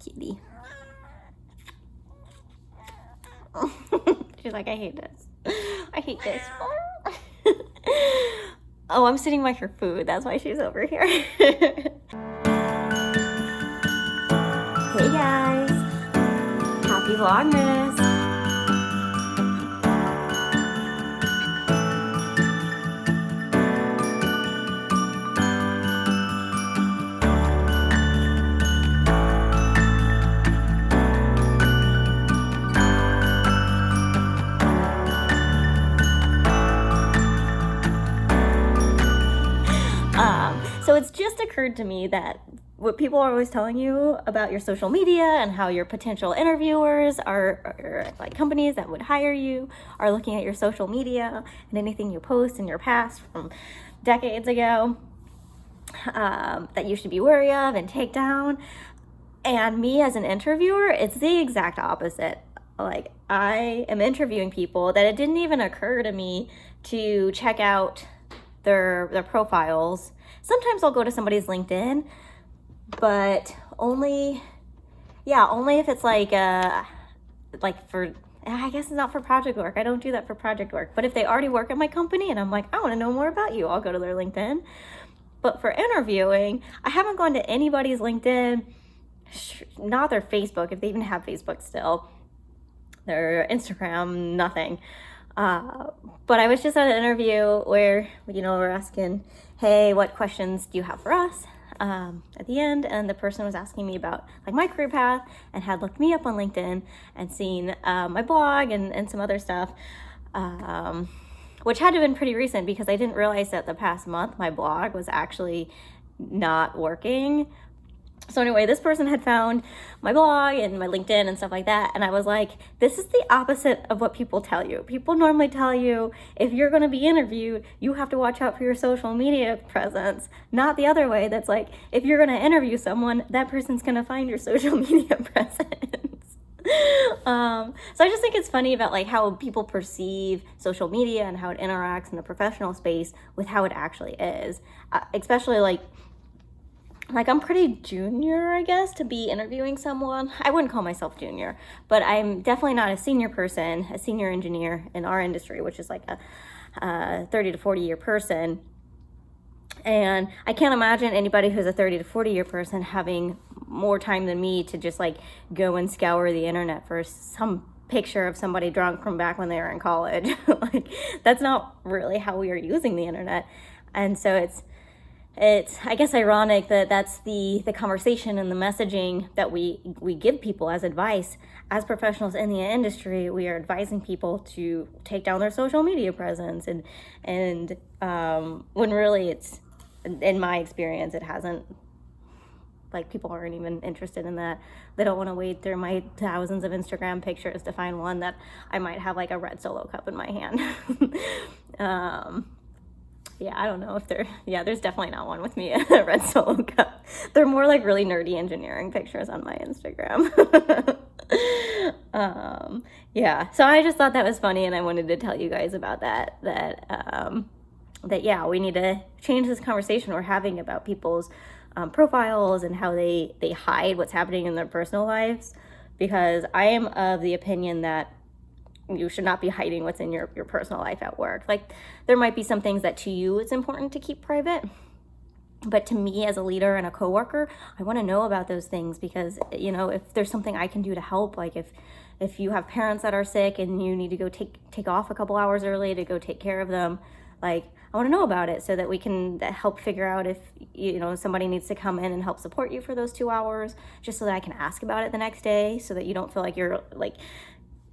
Kitty. She's like, I hate this. I hate this. Oh, I'm sitting by her food. That's why she's over here. Hey guys. Happy Vlogmas. So it's just occurred to me that what people are always telling you about your social media and how your potential interviewers or like companies that would hire you are looking at your social media and anything you post in your past from decades ago that you should be wary of and take down. And me as an interviewer, it's the exact opposite. Like, I am interviewing people that it didn't even occur to me to check out their profiles. Sometimes I'll go to somebody's LinkedIn, but only if it's like for, I guess it's not for project work. I don't do that for project work. But if they already work at my company and I'm like, I want to know more about you, I'll go to their LinkedIn. But for interviewing, I haven't gone to anybody's LinkedIn, not their Facebook, if they even have Facebook still, their Instagram, nothing. But I was just at an interview where, we're asking, hey, what questions do you have for us at the end? And the person was asking me about like my career path and had looked me up on LinkedIn and seen my blog and some other stuff, which had to have been pretty recent because I didn't realize that the past month my blog was actually not working. So anyway, this person had found my blog and my LinkedIn and stuff like that. And I was like, this is the opposite of what people tell you. People normally tell you if you're going to be interviewed, you have to watch out for your social media presence, not the other way. That's like, if you're going to interview someone, that person's going to find your social media presence. So I just think it's funny about like how people perceive social media and how it interacts in the professional space with how it actually is, especially like I'm pretty junior, I guess, to be interviewing someone. I wouldn't call myself junior, but I'm definitely not a senior person, a senior engineer in our industry, which is like a 30 to 40 year person. And I can't imagine anybody who's a 30 to 40 year person having more time than me to just like go and scour the internet for some picture of somebody drunk from back when they were in college. Like, that's not really how we are using the internet. And so it's I guess ironic that that's the conversation and the messaging that we give people as advice. As professionals in the industry, we are advising people to take down their social media presence, and when really it's, in my experience, it hasn't. Like, people aren't even interested in that. They don't want to wade through my thousands of Instagram pictures to find one that I might have like a red Solo cup in my hand. Yeah, I don't know if there's definitely not one with me in a red Solo cup. They're more like really nerdy engineering pictures on my Instagram. Yeah, so I just thought that was funny and I wanted to tell you guys about that yeah, we need to change this conversation we're having about people's profiles and how they hide what's happening in their personal lives, because I am of the opinion that you should not be hiding what's in your personal life at work. Like, there might be some things that to you it's important to keep private, but to me as a leader and a coworker, I want to know about those things because, if there's something I can do to help, like if you have parents that are sick and you need to go take off a couple hours early to go take care of them, like, I want to know about it so that we can help figure out if, somebody needs to come in and help support you for those 2 hours, just so that I can ask about it the next day, so that you don't feel like you're like,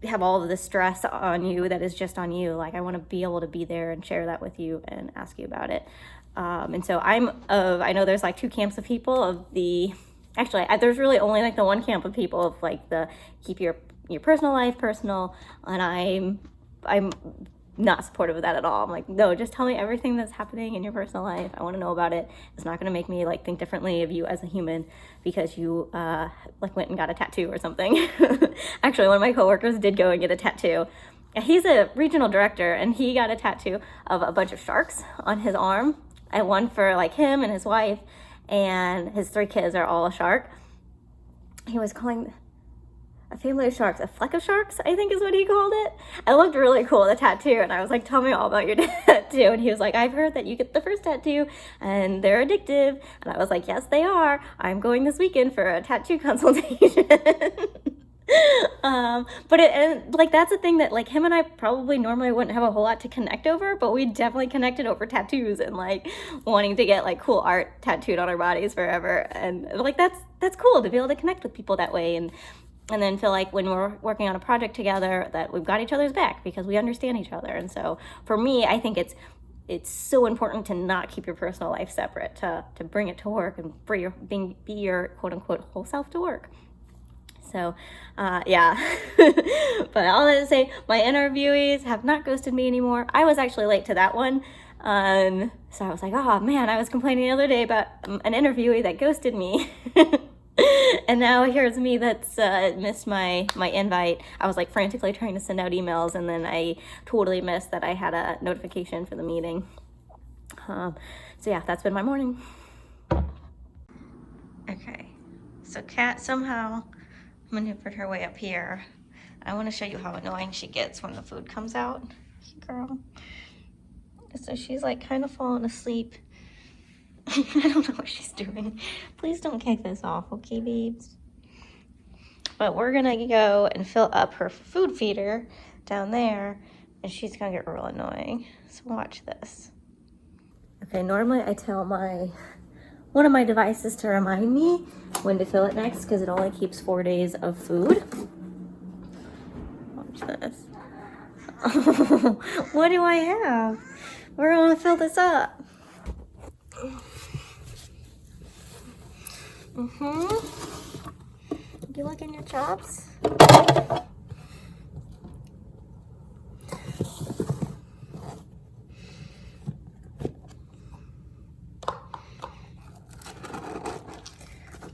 have all of the stress on you that is just on you. Like, I want to be able to be there and share that with you and ask you about it. And so I know there's like two camps of people there's really only like the one camp of people of like the keep your personal life personal. And I'm not supportive of that at all. I'm like, no, just tell me everything that's happening in your personal life. I want to know about it. It's not going to make me like think differently of you as a human because you like went and got a tattoo or something. Actually, one of my coworkers did go and get a tattoo. He's a regional director and he got a tattoo of a bunch of sharks on his arm, and one for like him and his wife, and his 3 kids are all a shark. he was calling a family of sharks a fleck of sharks, I think is what he called it. It looked really cool, the tattoo, and I was like, tell me all about your tattoo. And he was like, I've heard that you get the first tattoo and they're addictive. And I was like, yes, they are. I'm going this weekend for a tattoo consultation. Like that's a thing that like him and I probably normally wouldn't have a whole lot to connect over, but we definitely connected over tattoos and like wanting to get like cool art tattooed on our bodies forever. And like that's cool to be able to connect with people that way, and then feel like when we're working on a project together that we've got each other's back because we understand each other. And so for me, I think it's so important to not keep your personal life separate, to bring it to work and be your quote unquote whole self to work. So, yeah. But all that to say, my interviewees have not ghosted me anymore. I was actually late to that one. So I was like, oh man, I was complaining the other day about an interviewee that ghosted me. And now here's me that's missed my invite. I was like frantically trying to send out emails, and then I totally missed that I had a notification for the meeting. So yeah, that's been my morning. Okay, so Kat somehow maneuvered her way up here. I want to show you how annoying she gets when the food comes out. Girl. So she's like kind of falling asleep. I don't know what she's doing. Please don't kick this off, okay, babes? But we're gonna go and fill up her food feeder down there, and she's gonna get real annoying. So watch this. Okay, normally I tell one of my devices to remind me when to fill it next, because it only keeps 4 days of food. Watch this. What do I have? We're gonna fill this up. You look in your chops?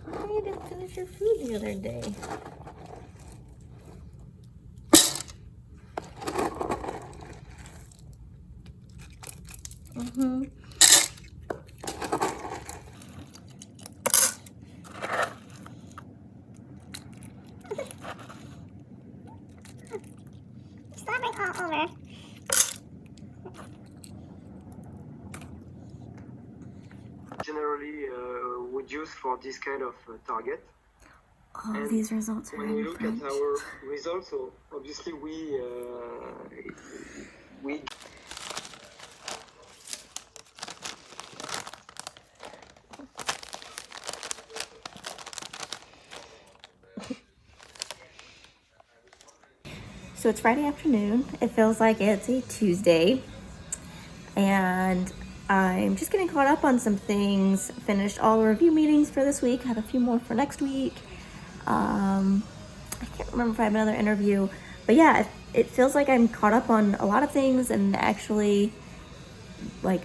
Why you didn't finish your food the other day? Generally would use for this kind of target. And these results are when we look at our results, so obviously we So it's Friday afternoon. It feels like it's a Tuesday, and I'm just getting caught up on some things. Finished all the review meetings for this week. Have a few more for next week. I can't remember if I have another interview, but yeah, it feels like I'm caught up on a lot of things and actually like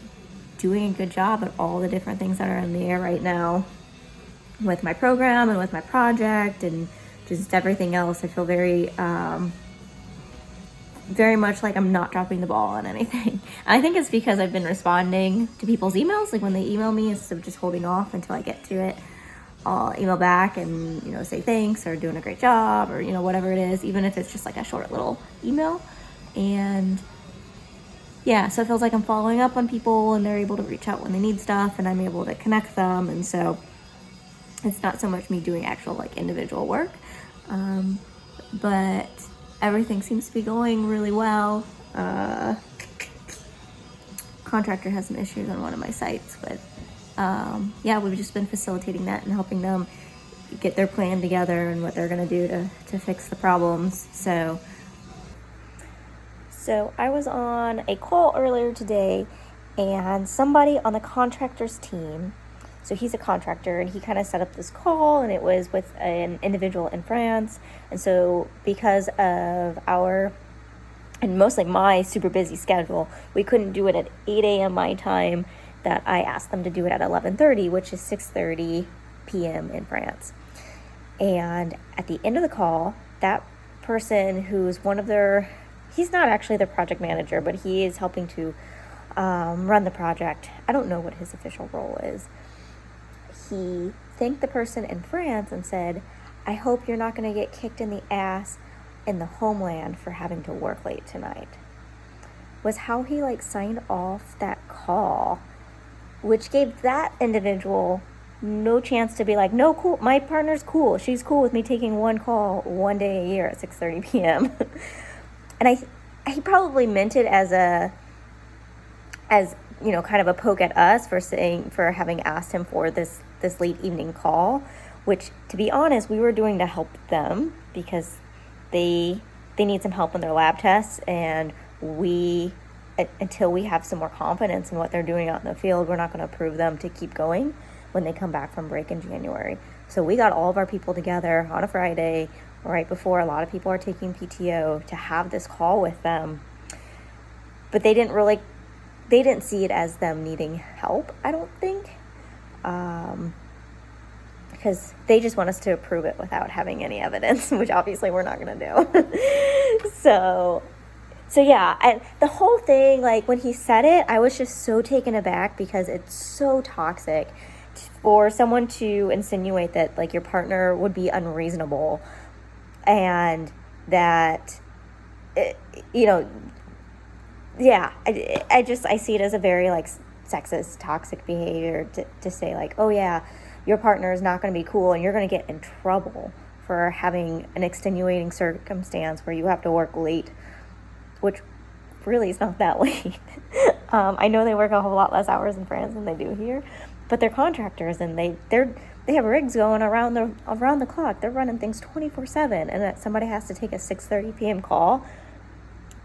doing a good job at all the different things that are in the air right now with my program and with my project and just everything else. I feel very much like I'm not dropping the ball on anything. I think it's because I've been responding to people's emails. Like when they email me, instead of just holding off until I get to it, I'll email back and, say thanks or doing a great job or, whatever it is, even if it's just like a short little email. And yeah, so it feels like I'm following up on people and they're able to reach out when they need stuff and I'm able to connect them. And so it's not so much me doing actual like individual work, but everything seems to be going really well. Contractor has some issues on one of my sites, but yeah, we've just been facilitating that and helping them get their plan together and what they're gonna do to fix the problems. So I was on a call earlier today, and somebody on the contractor's team, so he's a contractor, and he kind of set up this call, and it was with an individual in France. And so because of and mostly my super busy schedule, we couldn't do it at 8 a.m. my time, that I asked them to do it at 11:30, which is 6:30 p.m. in France. And at the end of the call, that person who's he's not actually the project manager, but he is helping to run the project. I don't know what his official role is. He thanked the person in France and said, I hope you're not going to get kicked in the ass in the homeland for having to work late tonight. Was how he like signed off that call, which gave that individual no chance to be like, no, cool, my partner's cool. She's cool with me taking one call one day a year at 6:30 p.m. And he probably meant it as kind of a poke at us for having asked him for this late evening call, which, to be honest, we were doing to help them because they need some help in their lab tests, and until we have some more confidence in what they're doing out in the field, we're not going to approve them to keep going when they come back from break in January. So we got all of our people together on a Friday, right before a lot of people are taking PTO, to have this call with them. But they didn't see it as them needing help, I don't think. Because they just want us to approve it without having any evidence, which obviously we're not going to do. So yeah, and the whole thing, like when he said it, I was just so taken aback because it's so toxic for someone to insinuate that like your partner would be unreasonable, and that, I see it as a very like sexist, toxic behavior to say like, oh yeah, your partner is not going to be cool and you're going to get in trouble for having an extenuating circumstance where you have to work late, which really is not that late. I know they work a whole lot less hours in France than they do here, but they're contractors and they have rigs going around the clock. They're running things 24/7, and that somebody has to take a 6:30 p.m. call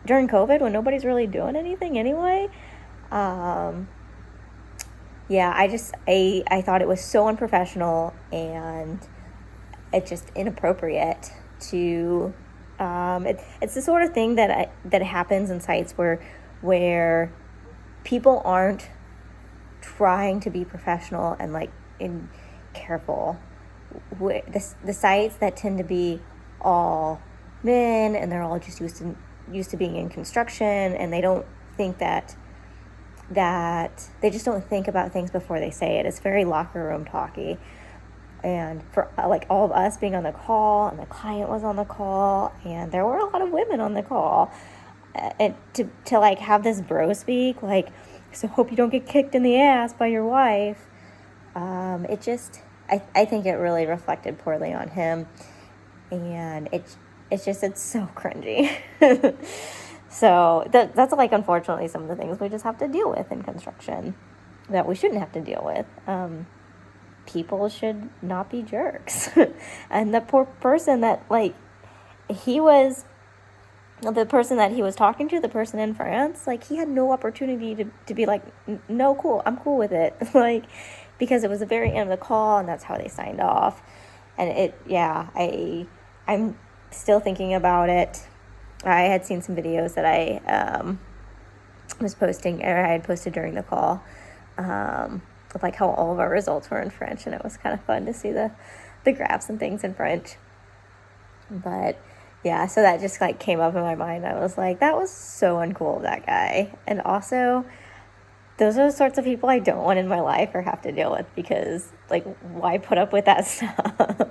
during COVID when nobody's really doing anything anyway. I thought it was so unprofessional, and it's just inappropriate to. It's the sort of thing that happens in sites where people aren't trying to be professional and like careful. The sites that tend to be all men and they're all just used to being in construction, and they don't think that they just don't think about things before they say it. It's very locker room talky. And for like all of us being on the call, and the client was on the call, and there were a lot of women on the call, and to like have this bro speak, like, so hope you don't get kicked in the ass by your wife. I think it really reflected poorly on him, and it's so cringy. So that's like, unfortunately, some of the things we just have to deal with in construction that we shouldn't have to deal with. People should not be jerks. And the poor person that, like, the person that he was talking to, the person in France, like, he had no opportunity to be like, no, cool, I'm cool with it. Like, because it was the very end of the call, and that's how they signed off. And I'm still thinking about it. I had seen some videos that I was posting, or I had posted during the call, of like how all of our results were in French, and it was kind of fun to see the graphs and things in French. But yeah, so that just like came up in my mind. I was like, that was so uncool of that guy. And also, those are the sorts of people I don't want in my life or have to deal with, because like, why put up with that stuff?